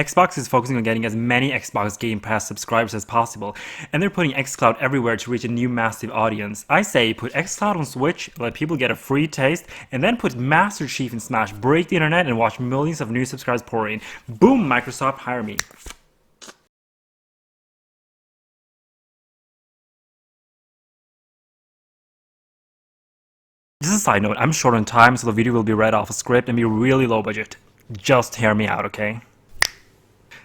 Xbox is focusing on getting as many Xbox Game Pass subscribers as possible, and they're putting xCloud everywhere to reach a new massive audience. I say put xCloud on Switch, let people get a free taste, and then put Master Chief in Smash, break the internet, and watch millions of new subscribers pour in. Boom, Microsoft, hire me. Just a side note, I'm short on time, so the video will be read off a script and be really low budget. Just hear me out, okay?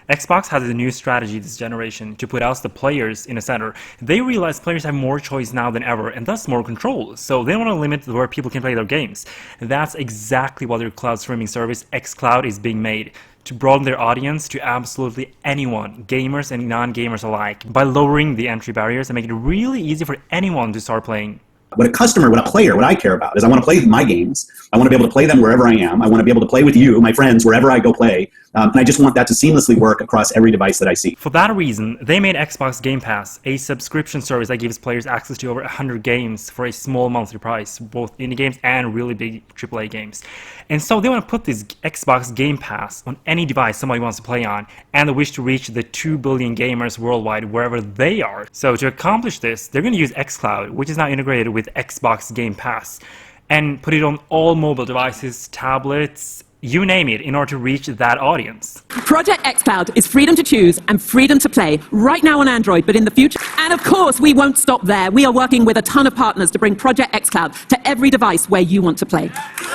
Xbox has a new strategy this generation to put us the players in the center. They realize players have more choice now than ever and thus more control, so they want to limit where people can play their games. That's exactly what their cloud streaming service xCloud is being made, to broaden their audience to absolutely anyone, gamers and non-gamers alike, by lowering the entry barriers and making it really easy for anyone to start playing. What a customer, what a player, what I care about is I want to play my games. I want to be able to play them wherever I am. I want to be able to play with you, my friends, wherever I go play. And I just want that to seamlessly work across every device that I see. For that reason, they made Xbox Game Pass, a subscription service that gives players access to over 100 games for a small monthly price, both indie games and really big AAA games. And so they want to put this Xbox Game Pass on any device somebody wants to play on, and they wish to reach the 2 billion gamers worldwide wherever they are. So to accomplish this, they're going to use xCloud, which is now integrated with Xbox Game Pass, and put it on all mobile devices, tablets, you name it, in order to reach that audience. Project xCloud is freedom to choose and freedom to play right now on Android, but in the future. And of course, we won't stop there. We are working with a ton of partners to bring Project xCloud to every device where you want to play.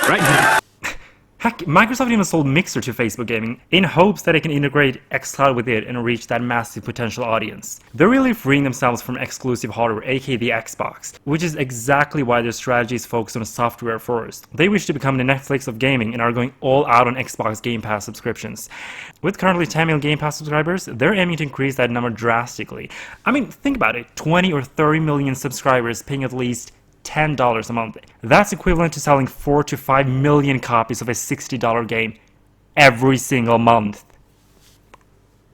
Right. Heck, Microsoft even sold Mixer to Facebook Gaming in hopes that they can integrate xCloud with it and reach that massive potential audience. They're really freeing themselves from exclusive hardware, aka the Xbox, which is exactly why their strategy is focused on software first. They wish to become the Netflix of gaming and are going all out on Xbox Game Pass subscriptions. With currently 10 million Game Pass subscribers, they're aiming to increase that number drastically. I mean, think about it, 20 or 30 million subscribers paying at least $10 a month. That's equivalent to selling 4 to 5 million copies of a $60 game every single month.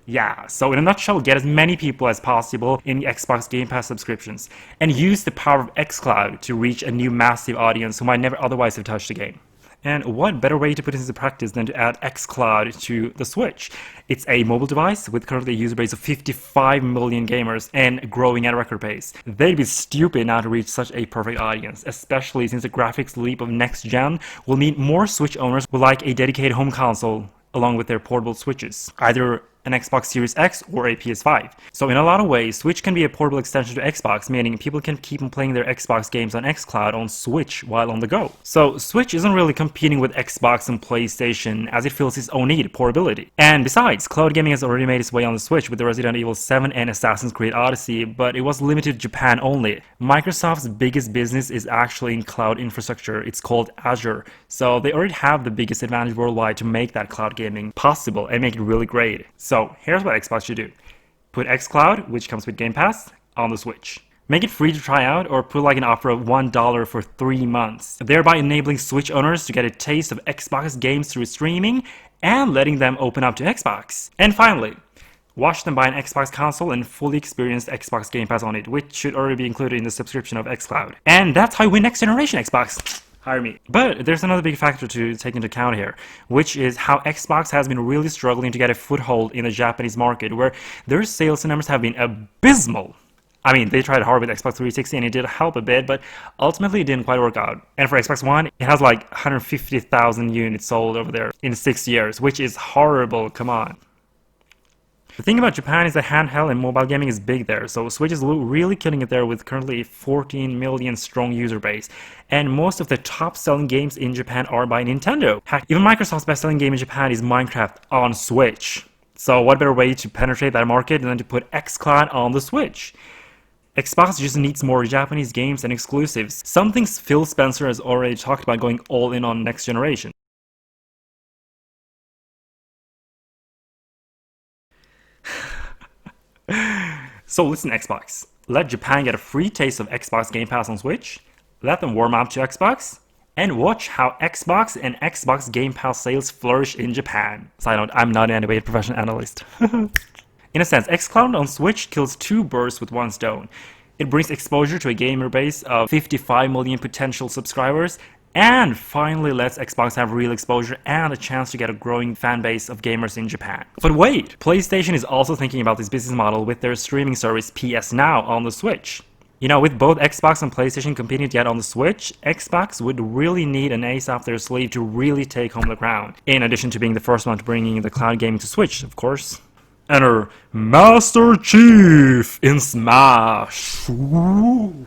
Yeah, so in a nutshell, get as many people as possible in Xbox Game Pass subscriptions and use the power of xCloud to reach a new massive audience who might never otherwise have touched the game. And what better way to put it into practice than to add xCloud to the Switch? It's a mobile device with currently a user base of 55 million gamers and growing at a record pace. They'd be stupid not to reach such a perfect audience, especially since the graphics leap of next gen will mean more Switch owners will like a dedicated home console along with their portable Switches, either an Xbox Series X or a PS5. So in a lot of ways, Switch can be a portable extension to Xbox, meaning people can keep on playing their Xbox games on xCloud on Switch while on the go. So Switch isn't really competing with Xbox and PlayStation as it fills its own need, portability. And besides, cloud gaming has already made its way on the Switch with the Resident Evil 7 and Assassin's Creed Odyssey, but it was limited to Japan only. Microsoft's biggest business is actually in cloud infrastructure. It's called Azure. So they already have the biggest advantage worldwide to make that cloud gaming possible and make it really great. So here's what Xbox should do. Put xCloud, which comes with Game Pass, on the Switch. Make it free to try out or put like an offer of $1 for 3 months, thereby enabling Switch owners to get a taste of Xbox games through streaming and letting them open up to Xbox. And finally, watch them buy an Xbox console and fully experienced Xbox Game Pass on it, which should already be included in the subscription of xCloud. And that's how you win next generation Xbox. Hire me. But there's another big factor to take into account here, which is how Xbox has been really struggling to get a foothold in the Japanese market, where their sales numbers have been abysmal. I mean, they tried hard with Xbox 360 and it did help a bit, but ultimately it didn't quite work out. And for Xbox One, it has like 150,000 units sold over there in 6 years, which is horrible, come on. The thing about Japan is that handheld and mobile gaming is big there, so Switch is really killing it there with currently a 14 million strong user base. And most of the top selling games in Japan are by Nintendo. Heck, even Microsoft's best selling game in Japan is Minecraft on Switch. So what better way to penetrate that market than to put xCloud on the Switch? Xbox just needs more Japanese games and exclusives, something Phil Spencer has already talked about going all in on next generation. So listen, Xbox, let Japan get a free taste of Xbox Game Pass on Switch, let them warm up to Xbox, and watch how Xbox and Xbox Game Pass sales flourish in Japan. Side note, I'm not an animated professional analyst. In a sense, xCloud on Switch kills 2 birds with 1 stone. It brings exposure to a gamer base of 55 million potential subscribers, and finally lets Xbox have real exposure and a chance to get a growing fan base of gamers in Japan. But wait, PlayStation is also thinking about this business model with their streaming service PS Now on the Switch. You know, with both Xbox and PlayStation competing to get on the Switch, Xbox would really need an ace up their sleeve to really take home the crown, in addition to being the first one to bringing the cloud gaming to Switch, of course. Enter Master Chief in Smash. Ooh.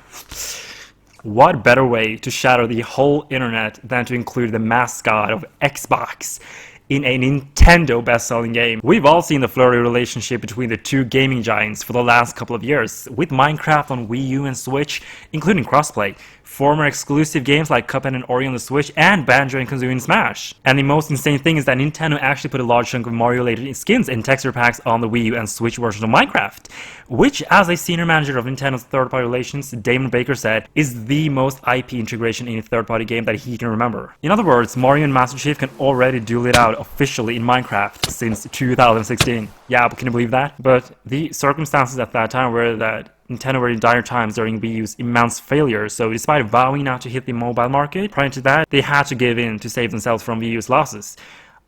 What better way to shatter the whole internet than to include the mascot of Xbox in a Nintendo best-selling game? We've all seen the flirty relationship between the two gaming giants for the last couple of years, with Minecraft on Wii U and Switch, including crossplay, former exclusive games like Cuphead and Ori on the Switch, and Banjo and Kazooie in Smash. And the most insane thing is that Nintendo actually put a large chunk of Mario-related skins and texture packs on the Wii U and Switch version of Minecraft, which, as a senior manager of Nintendo's third-party relations, Damon Baker said, is the most IP integration in a third-party game that he can remember. In other words, Mario and Master Chief can already duel it out officially in Minecraft since 2016. Yeah, but can you believe that? But the circumstances at that time were that Nintendo were in dire times during Wii U's immense failure, so despite vowing not to hit the mobile market, prior to that, they had to give in to save themselves from Wii U's losses.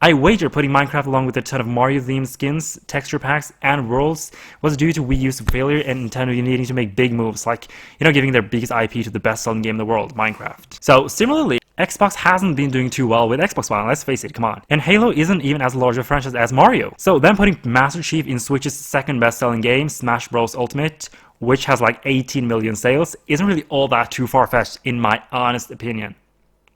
I wager putting Minecraft along with a ton of Mario-themed skins, texture packs, and worlds was due to Wii U's failure and Nintendo needing to make big moves, like, you know, giving their biggest IP to the best-selling game in the world, Minecraft. So, similarly, Xbox hasn't been doing too well with Xbox One, let's face it, come on. And Halo isn't even as large a franchise as Mario. So then putting Master Chief in Switch's second best-selling game, Smash Bros. Ultimate, which has like 18 million sales, isn't really all that too far-fetched in my honest opinion.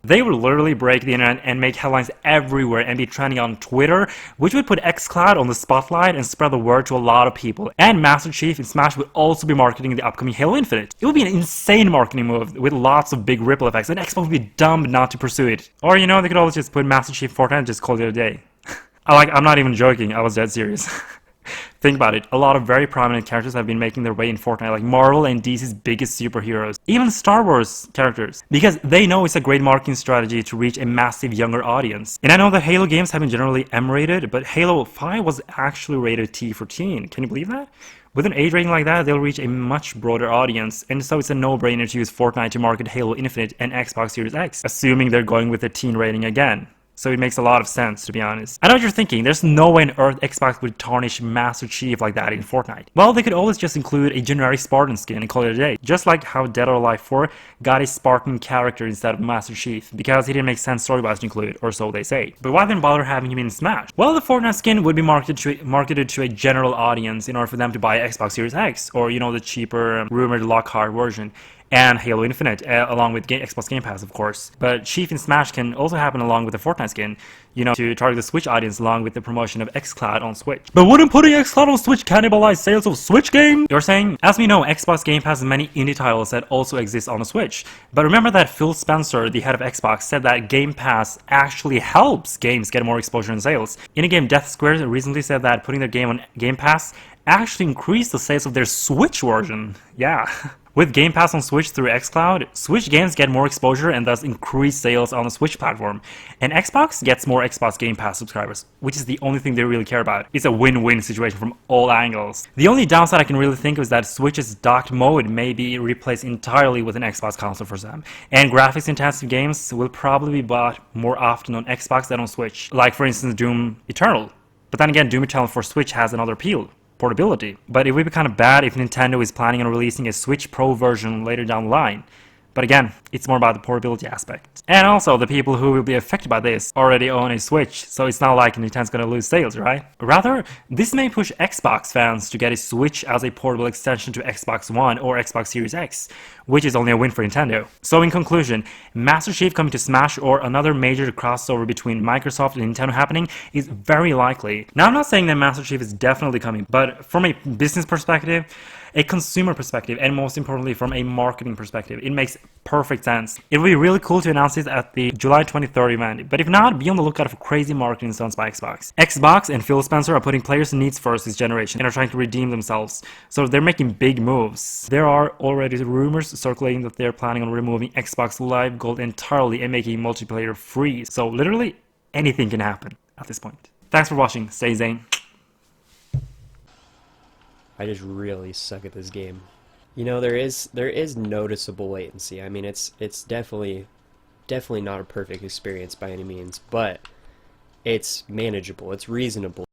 They would literally break the internet and make headlines everywhere and be trending on Twitter, which would put xCloud on the spotlight and spread the word to a lot of people. And Master Chief in Smash would also be marketing the upcoming Halo Infinite. It would be an insane marketing move with lots of big ripple effects, and Xbox would be dumb not to pursue it. Or, you know, they could always just put Master Chief Fortnite and just call it a day. I'm not even joking, I was dead serious. Think about it, a lot of very prominent characters have been making their way in Fortnite, like Marvel and DC's biggest superheroes, even Star Wars characters, because they know it's a great marketing strategy to reach a massive younger audience. And I know that Halo games have been generally M-rated, but Halo 5 was actually rated T for teen, can you believe that? With an age rating like that, they'll reach a much broader audience, and so it's a no-brainer to use Fortnite to market Halo Infinite and Xbox Series X, assuming they're going with a teen rating again. So it makes a lot of sense, to be honest. I know what you're thinking, there's no way on earth Xbox would tarnish Master Chief like that in Fortnite. Well, they could always just include a generic Spartan skin and call it a day. Just like how Dead or Alive 4 got a Spartan character instead of Master Chief, because he didn't make sense story-wise to include, or so they say. But why then bother having him in Smash? Well, the Fortnite skin would be marketed to a general audience in order for them to buy Xbox Series X, or, you know, the cheaper, rumored Lockhart version, and Halo Infinite, along with Xbox Game Pass, of course. But Chief in Smash can also happen along with the Fortnite skin, you know, to target the Switch audience along with the promotion of xCloud on Switch. But wouldn't putting xCloud on Switch cannibalize sales of Switch games? You're saying? As we know, Xbox Game Pass has many indie titles that also exist on the Switch. But remember that Phil Spencer, the head of Xbox, said that Game Pass actually helps games get more exposure and sales. In-game Death Square recently said that putting their game on Game Pass actually increased the sales of their Switch version. Yeah. With Game Pass on Switch through xCloud, Switch games get more exposure and thus increase sales on the Switch platform. And Xbox gets more Xbox Game Pass subscribers, which is the only thing they really care about. It's a win-win situation from all angles. The only downside I can really think of is that Switch's docked mode may be replaced entirely with an Xbox console for them. And graphics-intensive games will probably be bought more often on Xbox than on Switch. Like, for instance, Doom Eternal. But then again, Doom Eternal for Switch has another appeal. Portability. But it would be kind of bad if Nintendo is planning on releasing a Switch Pro version later down the line. But again, it's more about the portability aspect. And also, the people who will be affected by this already own a Switch, so it's not like Nintendo's gonna lose sales, right? Rather, this may push Xbox fans to get a Switch as a portable extension to Xbox One or Xbox Series X, which is only a win for Nintendo. So in conclusion, Master Chief coming to Smash or another major crossover between Microsoft and Nintendo happening is very likely. Now, I'm not saying that Master Chief is definitely coming, but from a business perspective, a consumer perspective, and most importantly from a marketing perspective, it makes perfect sense. It would be really cool to announce this at the July 23rd event, but if not, be on the lookout for crazy marketing stunts by Xbox. Xbox and Phil Spencer are putting players' needs first this generation and are trying to redeem themselves, so they're making big moves. There are already rumors circulating that they're planning on removing Xbox Live Gold entirely and making multiplayer free, so literally anything can happen at this point. Thanks for watching, stay Zane. I just really suck at this game. You know, there is noticeable latency. I mean, it's definitely definitely not a perfect experience by any means, but it's manageable, it's reasonable.